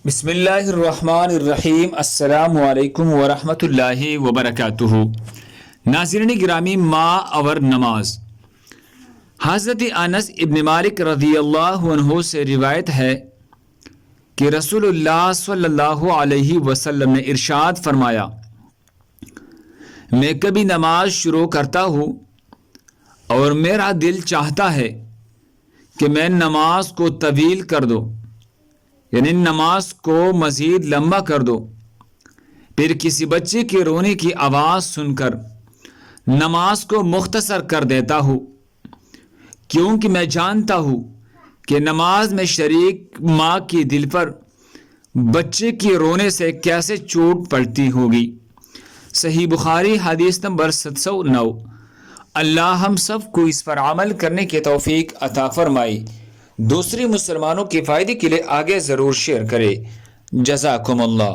بسم اللہ الرحمن الرحیم۔ السلام علیکم ورحمۃ اللہ وبرکاتہ۔ ناظرین گرامی، ماں اور نماز۔ حضرت انس ابن مالک رضی اللہ عنہ سے روایت ہے کہ رسول اللہ صلی اللہ علیہ وسلم نے ارشاد فرمایا، میں کبھی نماز شروع کرتا ہوں اور میرا دل چاہتا ہے کہ میں نماز کو طویل کر دوں، یعنی نماز کو مزید لمبا کر دو، پھر کسی بچے کے رونے کی آواز سن کر نماز کو مختصر کر دیتا ہوں، کیونکہ میں جانتا ہوں کہ نماز میں شریک ماں کے دل پر بچے کے رونے سے کیسے چوٹ پڑتی ہوگی۔ صحیح بخاری حدیث نمبر 709۔ اللہ ہم سب کو اس پر عمل کرنے کی توفیق عطا فرمائے۔ دوسری مسلمانوں کے فائدے کے لیے آگے ضرور شیئر کرے۔ جزاکم اللہ۔